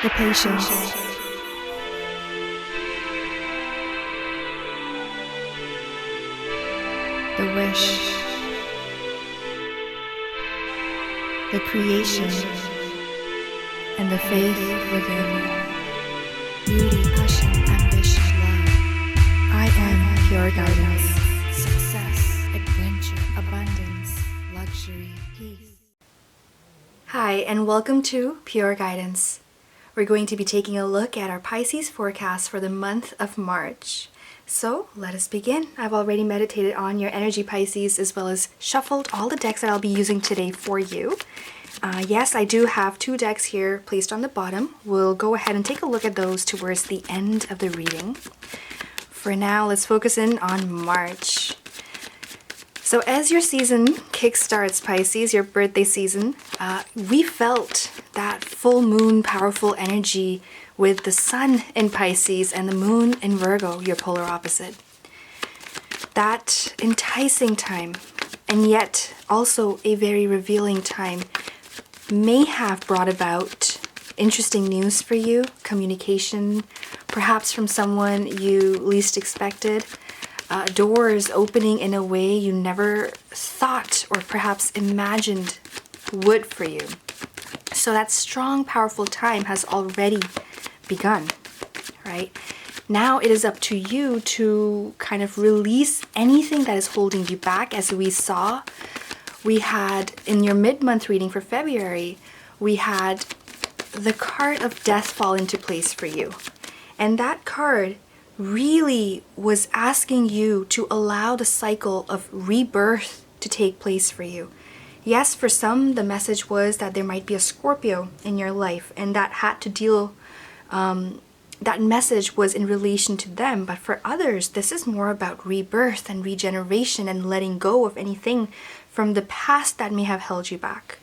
the patience, the wish, the creation, and the faith within. Beauty, passion, ambition, love. I am pure guidance. Success, adventure, abundance, luxury, peace. Hi, and welcome to Pure Guidance. We're going to be taking a look at our Pisces forecast for the month of March. So let us begin. I've already meditated on your energy, Pisces, as well as shuffled all the decks that I'll be using today for you. Yes, I do have two decks here placed on the bottom. We'll go ahead and take a look at those towards the end of the reading. For now, let's focus in on March. So as your season kickstarts, Pisces, your birthday season, we felt that full moon powerful energy with the sun in Pisces and the moon in Virgo, your polar opposite. That enticing time, and yet also a very revealing time, may have brought about interesting news for you, communication, perhaps from someone you least expected, doors opening in a way you never thought or perhaps imagined would for you. So that strong, powerful time has already begun, right? Now it is up to you to kind of release anything that is holding you back. As we saw, we had in your mid-month reading for February, we had the card of death fall into place for you. And that card really was asking you to allow the cycle of rebirth to take place for you. Yes, for some, the message was that there might be a Scorpio in your life, and that had to deal, that message was in relation to them. But for others, this is more about rebirth and regeneration and letting go of anything from the past that may have held you back.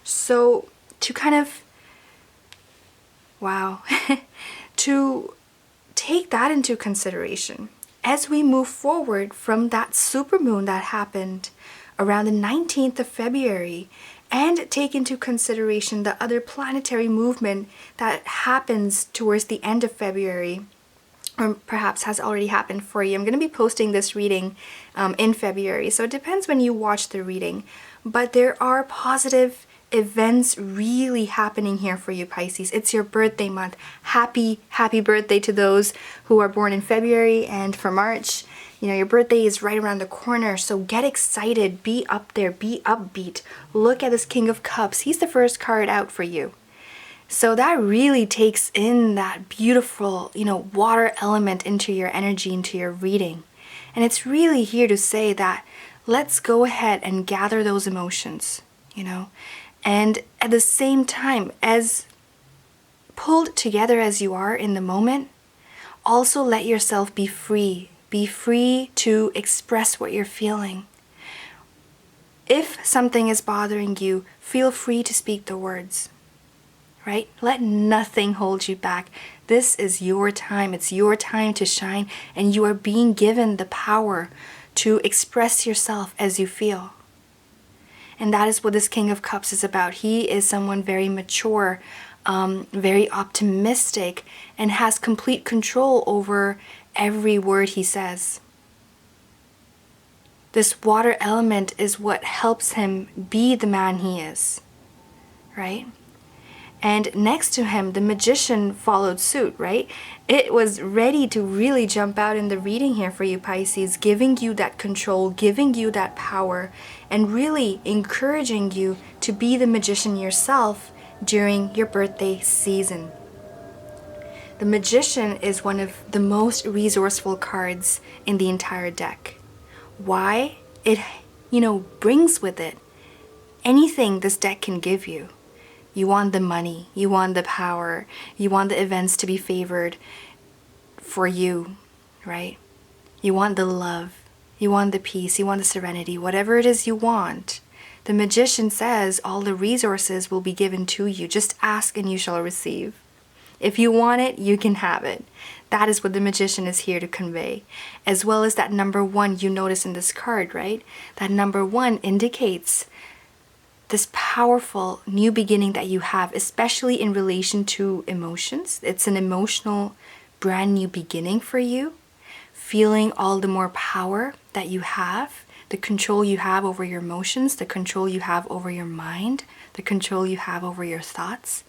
So to kind of, to take that into consideration as we move forward from that supermoon that happened around the 19th of February, and take into consideration the other planetary movement that happens towards the end of February, or perhaps has already happened for you. I'm going to be posting this reading in February, so it depends when you watch the reading. But there are positive events really happening here for you, Pisces. It's your birthday month. Happy birthday to those who are born in February. And for March, you know, your birthday is right around the corner, so get excited, be up there, be upbeat. Look at this King of Cups. He's the first card out for you. So that really takes in that beautiful, water element into your energy, into your reading. And it's really here to say that let's go ahead and gather those emotions, and at the same time, as pulled together as you are in the moment, also let yourself be free. Be free to express what you're feeling. If something is bothering you, feel free to speak the words, right? Let nothing hold you back. This is your time. It's your time to shine, and you are being given the power to express yourself as you feel. And that is what this King of Cups is about. He is someone very mature, very optimistic, and has complete control over every word he says. This water element is what helps him be the man he is, right? And next to him, the Magician followed suit, right? It was ready to really jump out in the reading here for you, Pisces, giving you that control, giving you that power, and really encouraging you to be the magician yourself during your birthday season. The Magician is one of the most resourceful cards in the entire deck. Why? It, brings with it anything this deck can give you. You want the money, you want the power, you want the events to be favored for you, right? You want the love, you want the peace, you want the serenity, whatever it is you want. The Magician says all the resources will be given to you. Just ask and you shall receive. If you want it, you can have it. That is what the Magician is here to convey. As well as that number 1 you notice in this card, right? That number 1 indicates this powerful new beginning that you have, especially in relation to emotions. It's an emotional brand new beginning for you, feeling all the more power that you have, the control you have over your emotions, the control you have over your mind, the control you have over your thoughts.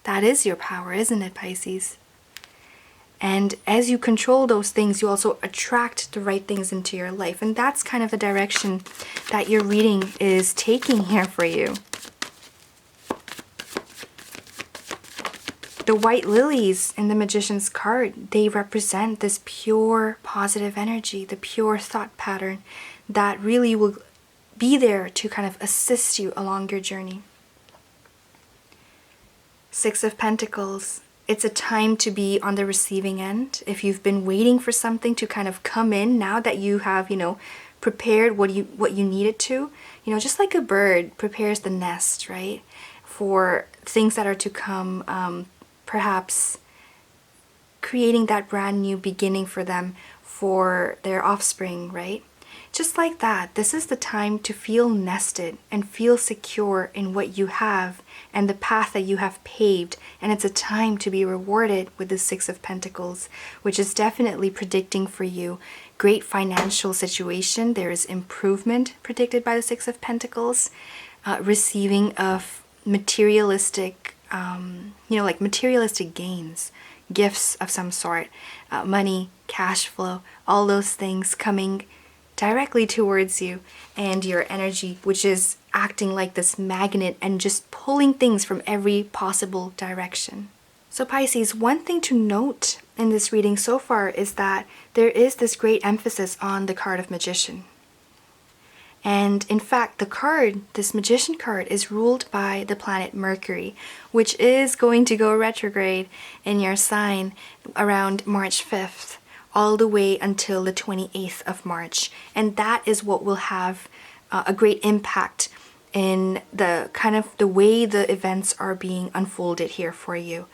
That is your power, isn't it, Pisces? And as you control those things, you also attract the right things into your life. And that's kind of the direction that your reading is taking here for you. The white lilies in the Magician's card, they represent this pure positive energy, the pure thought pattern that really will be there to kind of assist you along your journey. Six of Pentacles. It's a time to be on the receiving end. If you've been waiting for something to kind of come in, now that you have, prepared what you needed to, just like a bird prepares the nest, right? For things that are to come, perhaps creating that brand new beginning for them, for their offspring, right? Just like that, this is the time to feel nested and feel secure in what you have and the path that you have paved. And it's a time to be rewarded with the Six of Pentacles, which is definitely predicting for you great financial situation. There is improvement predicted by the Six of Pentacles, receiving of materialistic, like materialistic gains, gifts of some sort, money, cash flow, all those things coming directly towards you, and your energy, which is acting like this magnet and just pulling things from every possible direction. So Pisces, one thing to note in this reading so far is that there is this great emphasis on the card of Magician. And in fact, the card, this Magician card, is ruled by the planet Mercury, which is going to go retrograde in your sign around March 5th. All the way until the 28th of March. And that is what will have a great impact in the kind of the way the events are being unfolded here for you.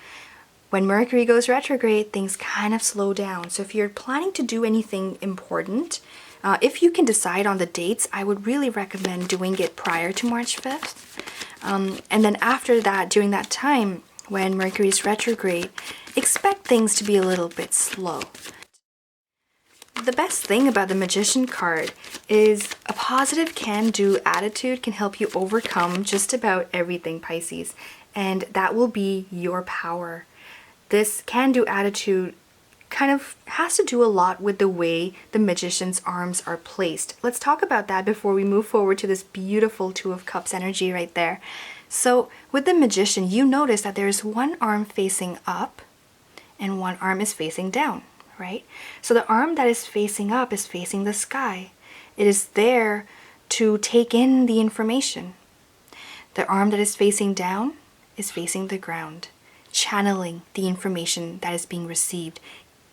When Mercury goes retrograde, things kind of slow down. So if you're planning to do anything important, if you can decide on the dates, I would really recommend doing it prior to March 5th. And then after that, during that time, when Mercury is retrograde, expect things to be a little bit slow. The best thing about the Magician card is a positive can-do attitude can help you overcome just about everything, Pisces, and that will be your power. This can-do attitude kind of has to do a lot with the way the Magician's arms are placed. Let's talk about that before we move forward to this beautiful Two of Cups energy right there. So with the Magician, you notice that there's one arm facing up and one arm is facing down. Right? So the arm that is facing up is facing the sky. It is there to take in the information. The arm that is facing down is facing the ground, channeling the information that is being received,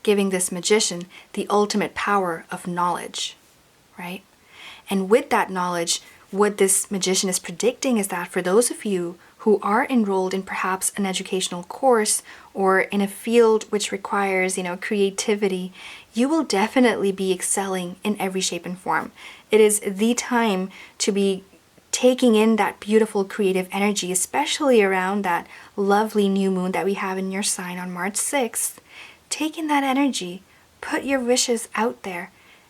giving this Magician the ultimate power of knowledge, right? And with that knowledge, what this Magician is predicting is that for those of you who are enrolled in perhaps an educational course or in a field which requires, creativity, you will definitely be excelling in every shape and form. It is the time to be taking in that beautiful creative energy, especially around that lovely new moon that we have in your sign on March 6th. Take in that energy, put your wishes out there,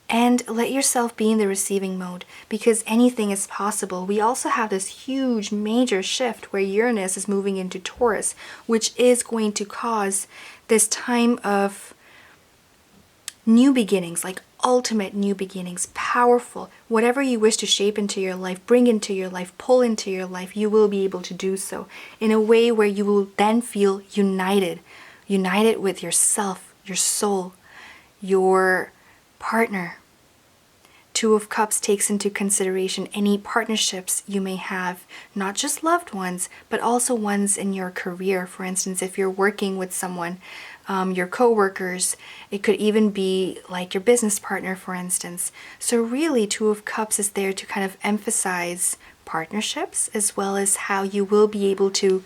and let yourself be in the receiving mode, because anything is possible. We also have this huge major shift where Uranus is moving into Taurus, which is going to cause this time of new beginnings, like ultimate new beginnings, powerful. Whatever you wish to shape into your life, bring into your life, pull into your life, you will be able to do so in a way where you will then feel united with yourself, your soul, your partner. Two of Cups takes into consideration any partnerships you may have, not just loved ones, but also ones in your career. For instance, if you're working with someone, your co-workers, it could even be like your business partner, for instance. So really, Two of Cups is there to kind of emphasize partnerships, as well as how you will be able to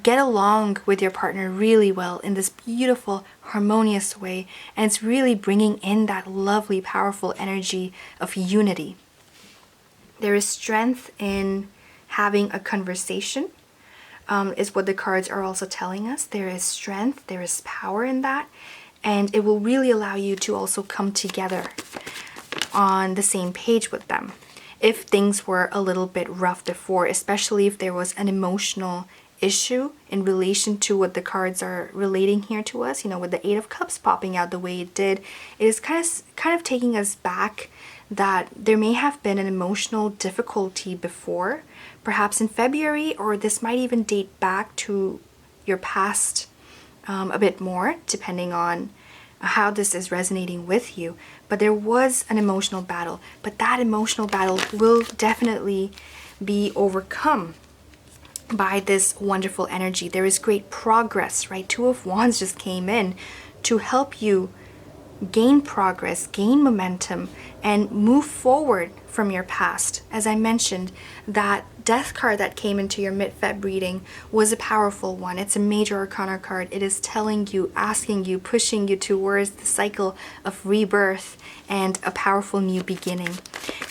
get along with your partner really well in this beautiful, harmonious way. And it's really bringing in that lovely, powerful energy of unity. There is strength in having a conversation, is what the cards are also telling us. There is strength, there is power in that, and it will really allow you to also come together on the same page with them. If things were a little bit rough before, especially if there was an emotional issue in relation to what the cards are relating here to us, with the Eight of Cups popping out the way it did, it is kind of taking us back that there may have been an emotional difficulty before, perhaps in February, or this might even date back to your past a bit more, depending on how this is resonating with you. But there was an emotional battle, but that emotional battle will definitely be overcome by this wonderful energy. There is great progress, right? Two of Wands just came in to help you gain progress, gain momentum, and move forward from your past. As I mentioned, that Death card that came into your mid-Feb reading was a powerful one. It's a major arcana card. It is telling you, asking you, pushing you towards the cycle of rebirth and a powerful new beginning.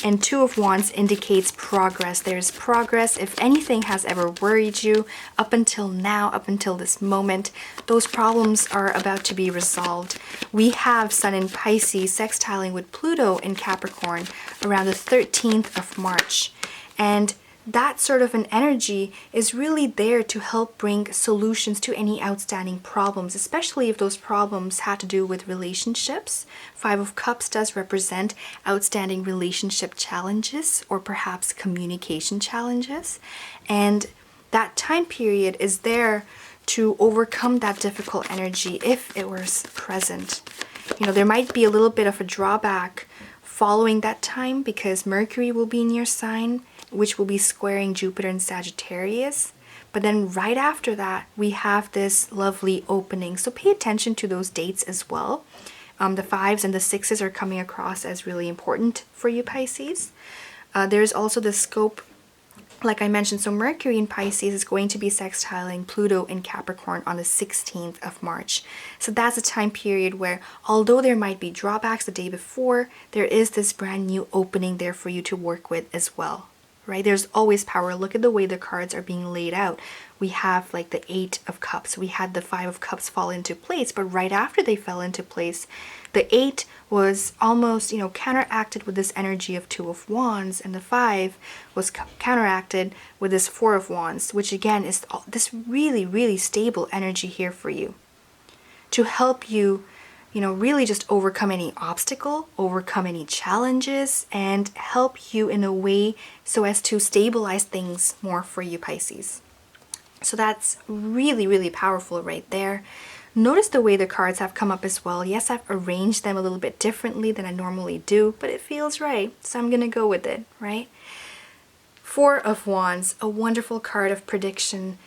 And Two of Wands indicates progress. There's progress. If anything has ever worried you up until now, up until this moment, those problems are about to be resolved. We have Sun in Pisces sextiling with Pluto in Capricorn around the 13th of March. And that sort of an energy is really there to help bring solutions to any outstanding problems, especially if those problems had to do with relationships. Five of Cups does represent outstanding relationship challenges or perhaps communication challenges. And that time period is there to overcome that difficult energy if it was present. There might be a little bit of a drawback following that time because Mercury will be in your sign, which will be squaring Jupiter in Sagittarius. But then right after that, we have this lovely opening. So pay attention to those dates as well. The 5s and the 6s are coming across as really important for you, Pisces. There's also the scope, like I mentioned, so Mercury in Pisces is going to be sextiling Pluto in Capricorn on the 16th of March. So that's a time period where, although there might be drawbacks the day before, there is this brand new opening there for you to work with as well. Right? There's always power. Look at the way the cards are being laid out. We have like the Eight of Cups. We had the Five of Cups fall into place, but right after they fell into place, the Eight was almost, counteracted with this energy of Two of Wands, and the Five was counteracted with this Four of Wands, which again is this really, really stable energy here for you to help you really just overcome any obstacle, overcome any challenges, and help you in a way so as to stabilize things more for you, Pisces. So that's really, really powerful right there. Notice the way the cards have come up as well. Yes, I've arranged them a little bit differently than I normally do, but it feels right, so I'm gonna go with it, right? Four of Wands, a wonderful card of prediction.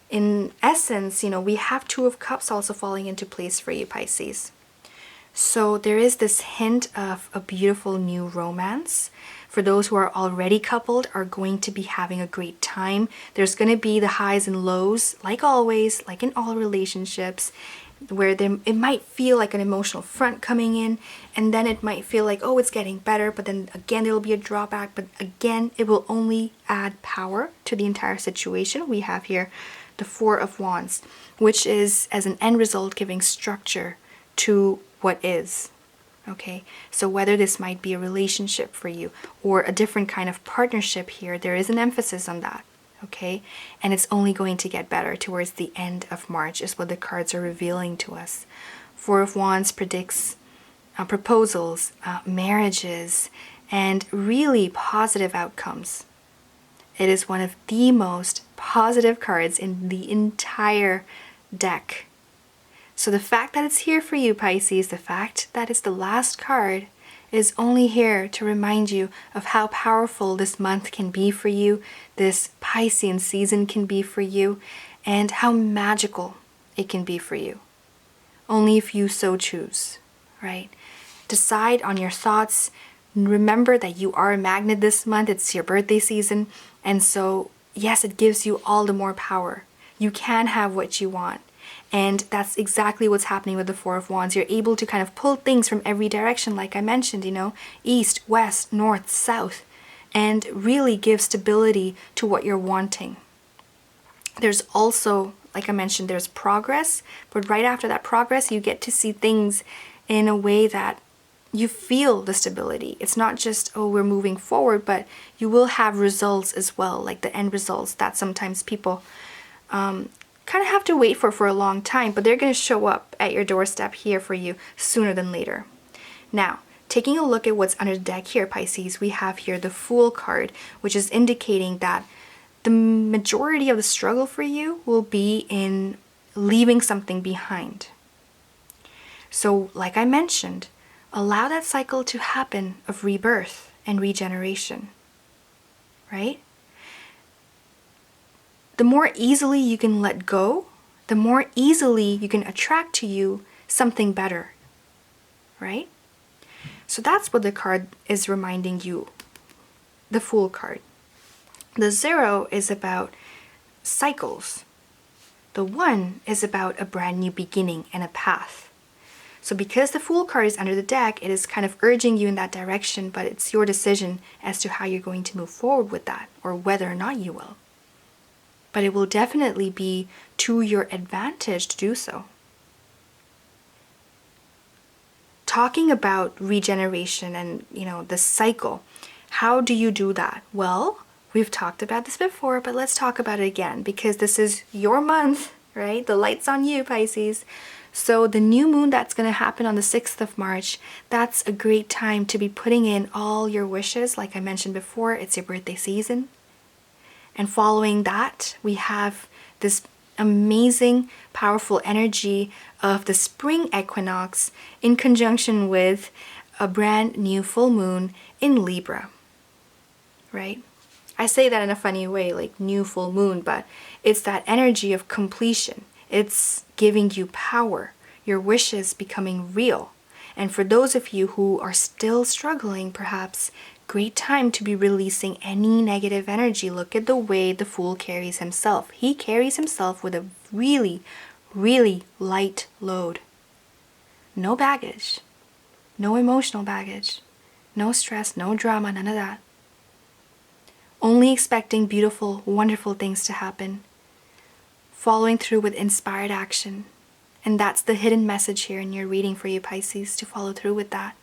In essence, we have Two of Cups also falling into place for you, Pisces. So there is this hint of a beautiful new romance. For those who are already coupled, are going to be having a great time. There's going to be the highs and lows, like always, like in all relationships, where it might feel like an emotional front coming in, and then it might feel like, oh, it's getting better, but then again, there will be a drawback, but again, it will only add power to the entire situation. We have here the Four of Wands, which is, as an end result, giving structure to what is. Okay, so whether this might be a relationship for you or a different kind of partnership here, there is an emphasis on that. Okay, and it's only going to get better towards the end of March is what the cards are revealing to us. Four of Wands predicts proposals, marriages, and really positive outcomes. It is one of the most positive cards in the entire deck. So the fact that it's here for you, Pisces, the fact that it's the last card, is only here to remind you of how powerful this month can be for you, this Piscean season can be for you, and how magical it can be for you. Only if you so choose, right? Decide on your thoughts. Remember that you are a magnet this month. It's your birthday season. And so, yes, it gives you all the more power. You can have what you want. And that's exactly what's happening with the Four of Wands. You're able to kind of pull things from every direction, like I mentioned, east, west, north, south. and really give stability to what you're wanting. There's also, like I mentioned, there's progress, but right after that progress, you get to see things in a way that you feel the stability. It's not just, oh, we're moving forward, but you will have results as well, like the end results that sometimes people kind of have to wait for a long time, but they're going to show up at your doorstep here for you sooner than later. Now, taking a look at what's under the deck here, Pisces, we have here the Fool card, which is indicating that the majority of the struggle for you will be in leaving something behind. So, like I mentioned, allow that cycle to happen of rebirth and regeneration, right? The more easily you can let go, the more easily you can attract to you something better, right? So that's what the card is reminding you, the Fool card. The 0 is about cycles. The 1 is about a brand new beginning and a path. So because the Fool card is under the deck, it is kind of urging you in that direction, but it's your decision as to how you're going to move forward with that, or whether or not you will. But it will definitely be to your advantage to do so. Talking about regeneration and, the cycle, how do you do that? Well, we've talked about this before, but let's talk about it again because this is your month, right? The light's on you, Pisces. So the new moon that's going to happen on the 6th of March, that's a great time to be putting in all your wishes. Like I mentioned before, it's your birthday season. And following that, we have this amazing, powerful energy of the spring equinox in conjunction with a brand new full moon in Libra, right? I say that in a funny way, like new full moon, but it's that energy of completion. It's giving you power, your wishes becoming real. And for those of you who are still struggling, perhaps, great time to be releasing any negative energy. Look at the way the Fool carries himself. He carries himself with a really, really light load. No baggage, no emotional baggage, no stress, no drama, none of that. Only expecting beautiful, wonderful things to happen. Following through with inspired action. And that's the hidden message here in your reading for you, Pisces, to follow through with that.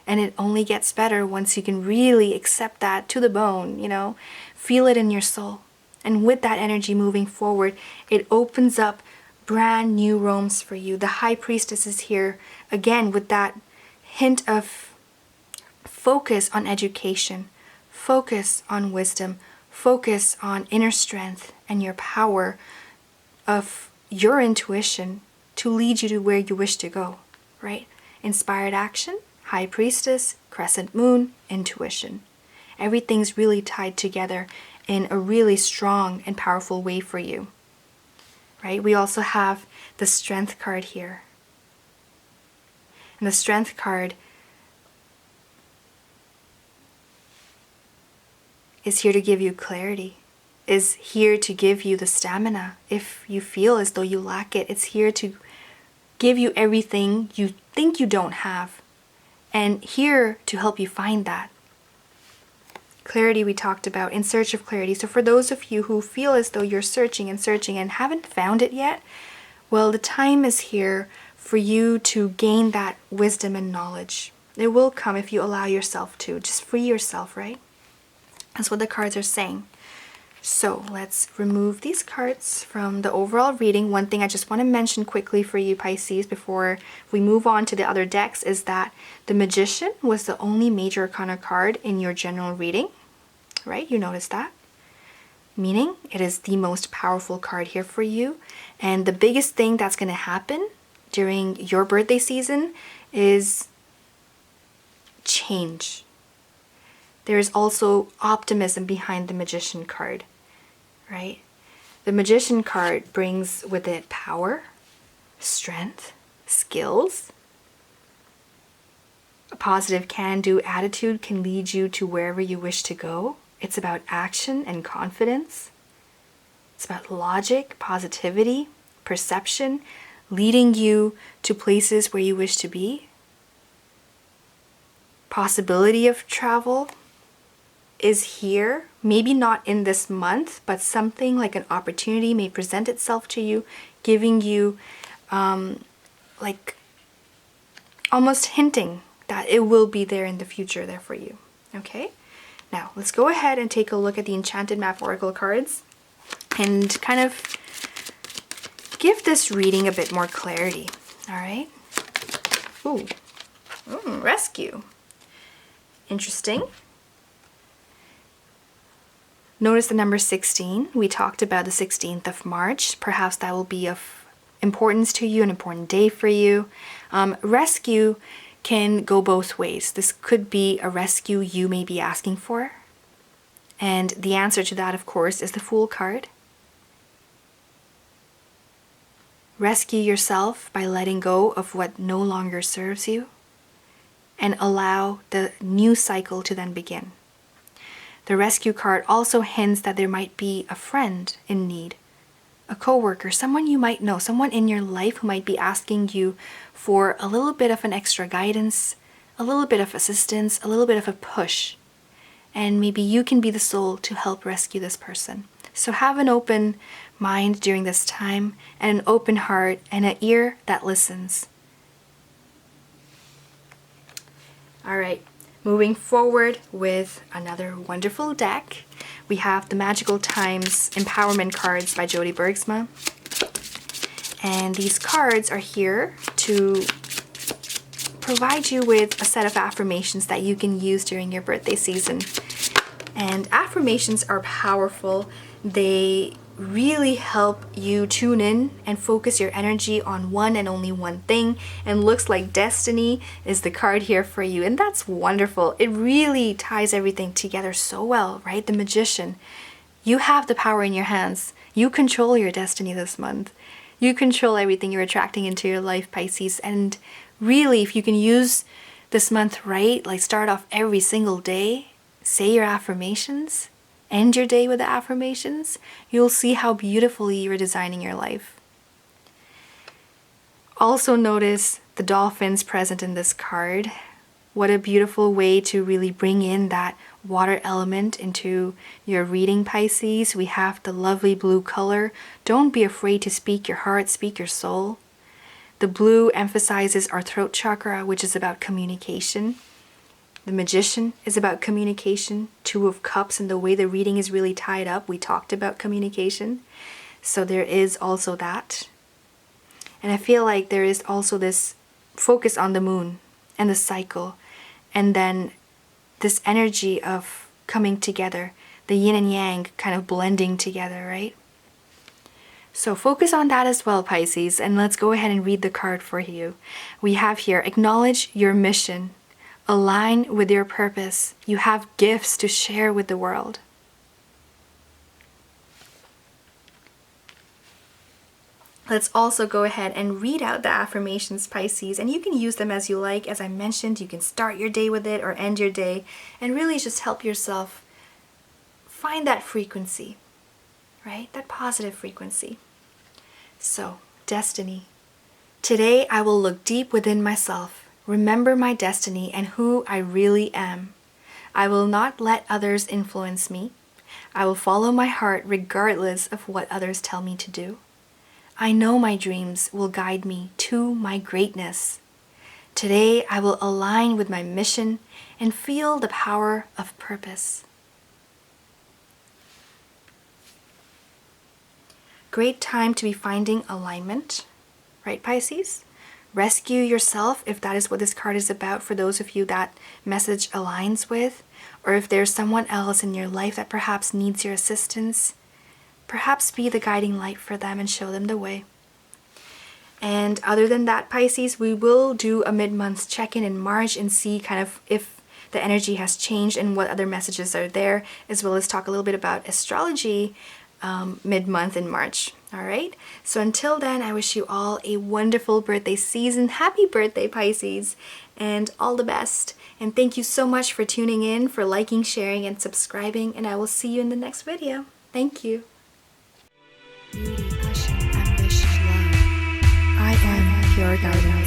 And it only gets better once you can really accept that to the bone, feel it in your soul. And with that energy moving forward, it opens up brand new realms for you. The High Priestess is here, again, with that hint of focus on education, focus on wisdom, focus on inner strength and your power of your intuition to lead you to where you wish to go, right? Inspired action, High Priestess, Crescent Moon, intuition. Everything's really tied together in a really strong and powerful way for you, right? We also have the Strength card here. And the Strength card is here to give you clarity, is here to give you the stamina. If you feel as though you lack it, it's here to give you everything you think you don't have, and here to help you find that. Clarity we talked about, in search of clarity. So for those of you who feel as though you're searching and haven't found it yet, well, the time is here for you to gain that wisdom and knowledge. It will come if you allow yourself to. Just free yourself, right? That's what the cards are saying. So let's remove these cards from the overall reading. One thing I just want to mention quickly for you, Pisces, before we move on to the other decks is that the Magician was the only major arcana card in your general reading, right? You noticed that? Meaning it is the most powerful card here for you. And the biggest thing that's going to happen during your birthday season is change. There is also optimism behind the Magician card, right? The Magician card brings with it power, strength, skills. A positive can-do attitude can lead you to wherever you wish to go. It's about action and confidence. It's about logic, positivity, perception, leading you to places where you wish to be. Possibility of travel. is here, maybe not in this month, but something like an opportunity may present itself to you, giving you like almost hinting that it will be there in the future there for you. Okay, now let's go ahead and take a look at the Enchanted Map Oracle cards and kind of give this reading a bit more clarity. All right. Ooh, rescue. Interesting. Notice the number 16. We talked about the 16th of March. Perhaps that will be of importance to you, an important day for you. Rescue can go both ways. This could be a rescue you may be asking for. And the answer to that, of course, is the Fool card. Rescue yourself by letting go of what no longer serves you and allow the new cycle to then begin. The rescue card also hints that there might be a friend in need, a coworker, someone you might know, someone in your life who might be asking you for a little bit of an extra guidance, a little bit of assistance, a little bit of a push. And maybe you can be the soul to help rescue this person. So have an open mind during this time, and an open heart, and an ear that listens. All right, moving forward with another wonderful deck. We have the Magical Times Empowerment cards by Jody Bergsma. And these cards are here to provide you with a set of affirmations that you can use during your birthday season. And affirmations are powerful. They really help you tune in and focus your energy on one and only one thing. And looks like destiny is the card here for you. And that's wonderful. It really ties everything together so well, right? The Magician. You have the power in your hands. You control your destiny this month. You control everything you're attracting into your life, Pisces. And really, if you can use this month right, like start off every single day, say your affirmations, end your day with the affirmations, you'll see how beautifully you're designing your life. Also notice the dolphins present in this card. What a beautiful way to really bring in that water element into your reading, Pisces. We have the lovely blue color. Don't be afraid to speak your heart, speak your soul. The blue emphasizes our throat chakra, which is about communication. The Magician is about communication. Two of Cups, and the way the reading is really tied up, we talked about communication. So there is also that. And I feel like there is also this focus on the moon and the cycle. And then this energy of coming together, the yin and yang kind of blending together, right? So focus on that as well, Pisces. And let's go ahead and read the card for you. We have here, acknowledge your mission. Align with your purpose. You have gifts to share with the world. Let's also go ahead and read out the affirmations, Pisces, and you can use them as you like. As I mentioned, you can start your day with it or end your day, and really just help yourself find that frequency, right? That positive frequency. So, destiny. Today I will look deep within myself. Remember my destiny and who I really am. I will not let others influence me. I will follow my heart regardless of what others tell me to do. I know my dreams will guide me to my greatness. Today I will align with my mission and feel the power of purpose. Great time to be finding alignment, right, Pisces? Rescue yourself if that is what this card is about for those of you that message aligns with, or if there's someone else in your life that perhaps needs your assistance, perhaps be the guiding light for them and show them the way. And other than that, Pisces, we will do a mid-month check-in in March and see kind of if the energy has changed and what other messages are there, as well as talk a little bit about astrology mid-month in March. All right, so until then, I wish you all a wonderful birthday season. Happy birthday, Pisces, and all the best. And thank you so much for tuning in, for liking, sharing, and subscribing, and I will see you in the next video. Thank you. Beauty, passion, ambition, love. I am pure guidance.